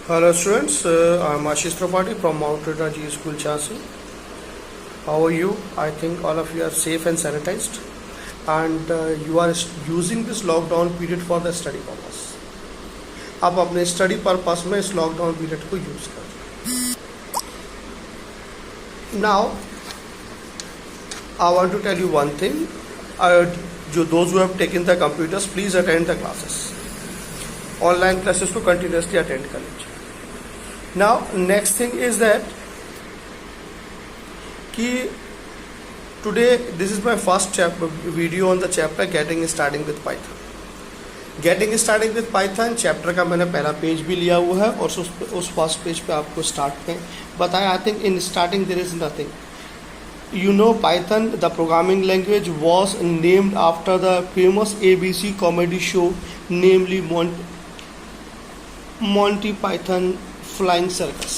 Hello students, I'm Ashish Tripathi from Mount Rita G School Chasi. How are you? I think all of you are safe and sanitized and you are using this lockdown period for the study purpose. आप अपने study purpose में इस lockdown period को use कर now I want to tell you one thing जो those who have taken the computers please attend the classes online classes को continuously attend कर लीजिए. Now next thing is that कि today this is my first video on the chapter getting starting with Python. Getting starting with Python chapter का मैंने पहला page भी लिया हुआ है और उस फर्स्ट पेज पे आपको स्टार्ट में बताया. I think in starting there is nothing. You know Python, the programming language, was named after the famous ABC comedy show, namely Monty Python flying circus.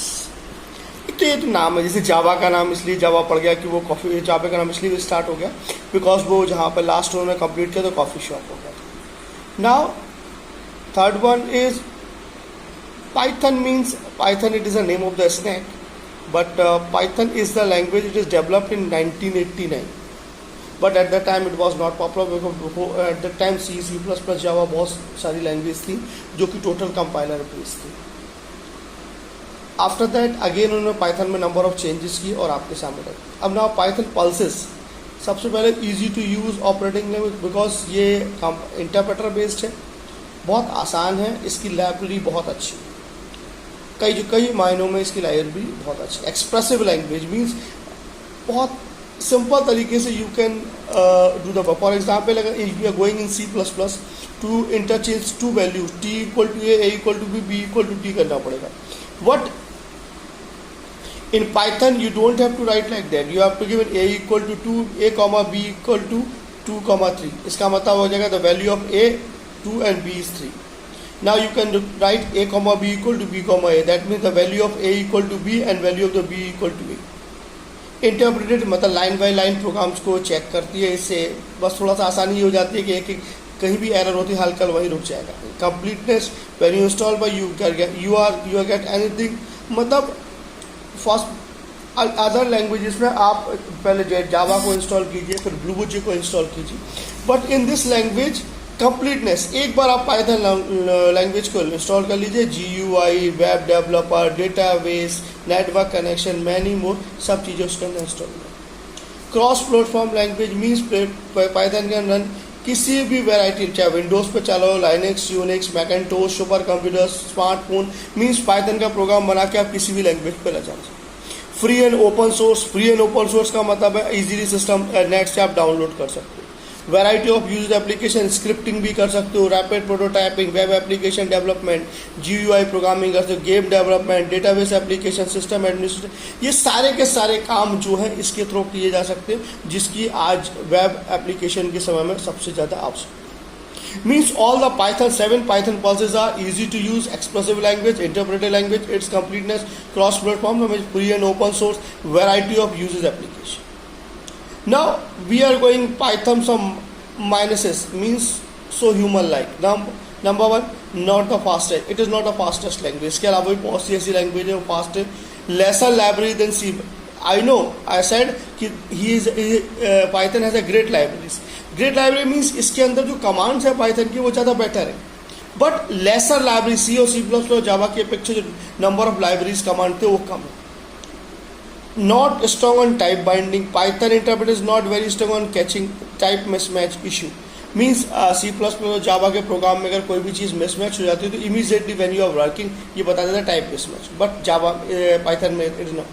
तो ये तो नाम है, जैसे जावा का नाम इसलिए जावा पड़ गया कि वो कॉफ़ी, जावा का नाम इसलिए स्टार्ट हो गया बिकॉज वो जहाँ पर लास्ट उन्होंने कंप्लीट किया तो कॉफ़ी शॉप हो गया. Now third one is Python. Means Python it is a name of the snake but Python is the language it is developed in 1989 but at the time it was not popular because at the time C++ जावा बहुत सारी language थी जो कि total compiler based थी. After that again उन्होंने Python में number of changes किए और आपके सामने रखे. अब नाउ पाइथन पल्सेस सबसे पहले easy to use operating language because ये इंटरप्रेटर बेस्ड है, बहुत आसान है, इसकी लाइब्रेरी बहुत अच्छी है, कई मायनों में इसकी लाइब्रेरी बहुत अच्छी. एक्सप्रेसिव लैंग्वेज मीन्स बहुत सिंपल तरीके से you can do the. For example अगर if you are going in C++ to interchange two values T = A = B B = D करना पड़ेगा. What in Python you don't have to write like that. You have to give A = 2, A, B = 2, 3. इसका मतलब हो जाएगा the value of A 2 and B is 3. Now you can write A, B = B, A. That means the value of A = B and value of the B = A. Interpreted मतलब line by line programmes को check करती है. इससे बस थोड़ा सा आसानी हो जाती है कि एक कहीं भी एरर होती है हल्का वहीं रुक जाएगा. Completeness when you install by you get anything. मतलब फर्स्ट अदर लैंग्वेजेस में आप पहले जावा को इंस्टॉल कीजिए फिर ब्लूबुजी को इंस्टॉल कीजिए but in this language completeness एक बार आप पाइथन लैंग्वेज को इंस्टॉल कर लीजिए. GUI, web developer, database, network connection, many more सब चीज़ें उसके अंदर इंस्टॉल करें. Cross platform language means Python can run किसी भी वैरायटी, चाहे विंडोज़ पे चलो, Linux, Unix, Macintosh, super computer, smartphone. Means Python का प्रोग्राम बना के आप किसी भी लैंग्वेज पे ला सकते. Free and open source. Free and open source का मतलब है इजीली सिस्टम नेट से आप डाउनलोड कर सकते हो. Variety of use application, scripting भी कर सकते हो, rapid prototyping, web application development, GUI programming कर सकते हो, game development, database application, system administration. ये सारे के सारे काम जो है इसके थ्रू किए जा सकते हैं जिसकी आज वेब एप्लीकेशन के समय में सबसे ज़्यादा आवश्यकता. Means all the Python 7 Python pulses are easy to use, expressive language, interpreted language, its completeness, cross platform, free and open source, variety of uses application. Now we are going Python some minuses, means so human like. Number one, not the fastest. It is not the fastest language. इसके अलावा भी बहुत सी ऐसी language है fast है. lesser library than C. I know I said कि Python has a great libraries. Great library means इसके अंदर जो कमांड्स है पाइथन की वो ज़्यादा बेटर है बट लेसर लाइब्रेरी C और C++ जावा के अपेक्षा जो नंबर ऑफ लाइब्रेरीज कमांड थे वो कम है. Not strong on type binding. Python interpreter is not very strong on catching type mismatch issue. Means C++ और जावा के प्रोग्राम में अगर कोई भी चीज़ मिसमैच हो जाती है तो immediately when you are working ये बता देता है type mismatch. But Java Python में it is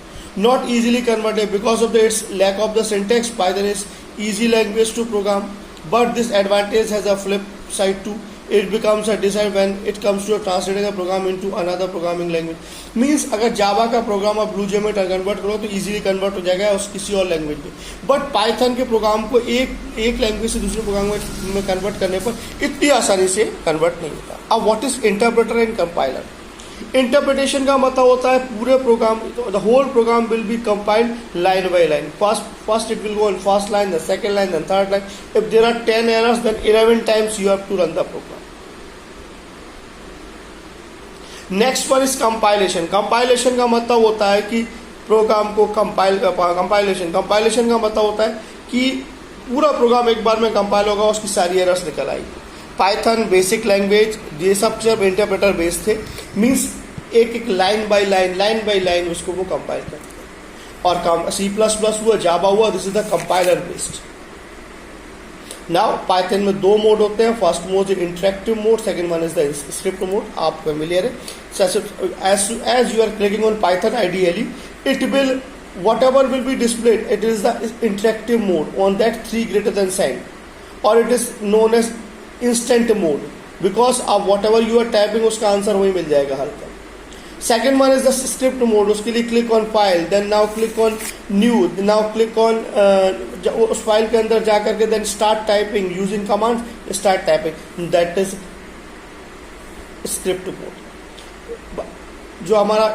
not easily converted because of its lack of the syntax. Python is easy language to program but this advantage has a flip side too. It becomes a disadvantage when it comes to translating a program into another programming language. Means अगर जावा का programme आप BlueJ में convert करो तो easily convert हो जाएगा उस किसी और लैंग्वेज में बट पाइथन के प्रोग्राम को एक लैंग्वेज से दूसरे प्रोग्राम में कन्वर्ट करने पर इतनी आसानी से कन्वर्ट नहीं होता. अब what is interpreter and compiler. Interpretation का मतलब होता है पूरे program the whole program will be compiled line by line. First it will go in first line, the second line, the third line. If there are 10 errors then 11 times you have to run the program. Next one is compilation. Compilation का मतलब होता है कि programme को compilation का मतलब होता है कि पूरा प्रोग्राम एक बार में कंपाइल होगा, उसकी सारी एरर्स निकल आएगी। पाइथन बेसिक लैंग्वेज, ये सब जब इंटरप्रेटर बेस्ड थे, मीन्स एक एक लाइन बाय लाइन उसको वो कंपाइल करते हैं। और C++ हुआ, जावा हुआ, this is the compiler based. Now Python में दो मोड होते हैं, first mode is interactive mode, second one is the script mode. आप फेमिलियर है। As you are clicking on Python ideally it will, whatever will be displayed, it is the interactive mode on that 3 greater than sign, or it is known as instant mode, because अब whatever you are typing उसका answer वही मिल जाएगा हर का। Second one is the script mode, उसके लिए click on file, then now click on new, now click on उस फाइल के अंदर जा करके then start typing using command, start typing, that is script mode. जो हमारा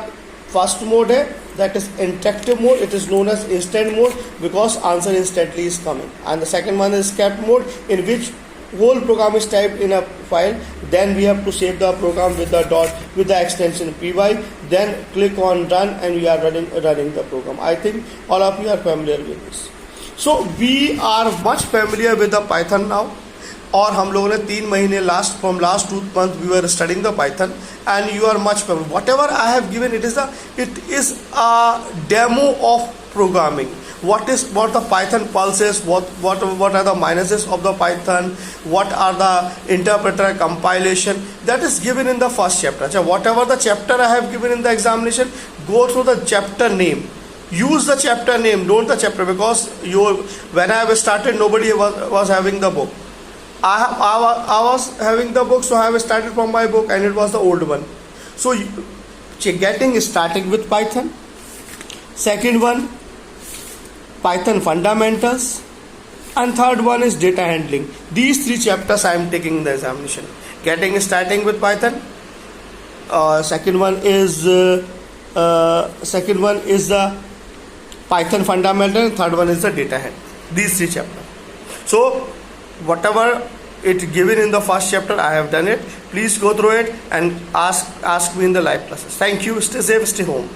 फर्स्ट मोड है that is interactive mode, it is known as instant mode because answer instantly is coming. And the second one is script mode, in which whole program is typed in a file, then we have to save the program with the dot with the extension py, then click on run and we are running the program. I think all of you are familiar with this. So we are much familiar with the Python now. और हम लोगों ने 3 महीने from last 2 months we are studying the Python and you are much familiar. Whatever I have given it is a demo of programming. what the Python pulses, what are the minuses of the Python, what are the interpreter compilation, that is given in the first chapter. So whatever the chapter I have given in the examination, go through the chapter name. Use the chapter name, don't the chapter, because when I started nobody was having the book. I was having the book, so I have started from my book and it was the old one. So getting started with Python. Second one, Python fundamentals, and third one is data handling. These 3 chapters I am taking in the examination. Getting starting with Python. Second one is the Python fundamental, and third one is the data handling. These 3 chapters. So whatever it given in the first chapter, I have done it. Please go through it and ask me in the live classes. Thank you. Stay safe, stay home.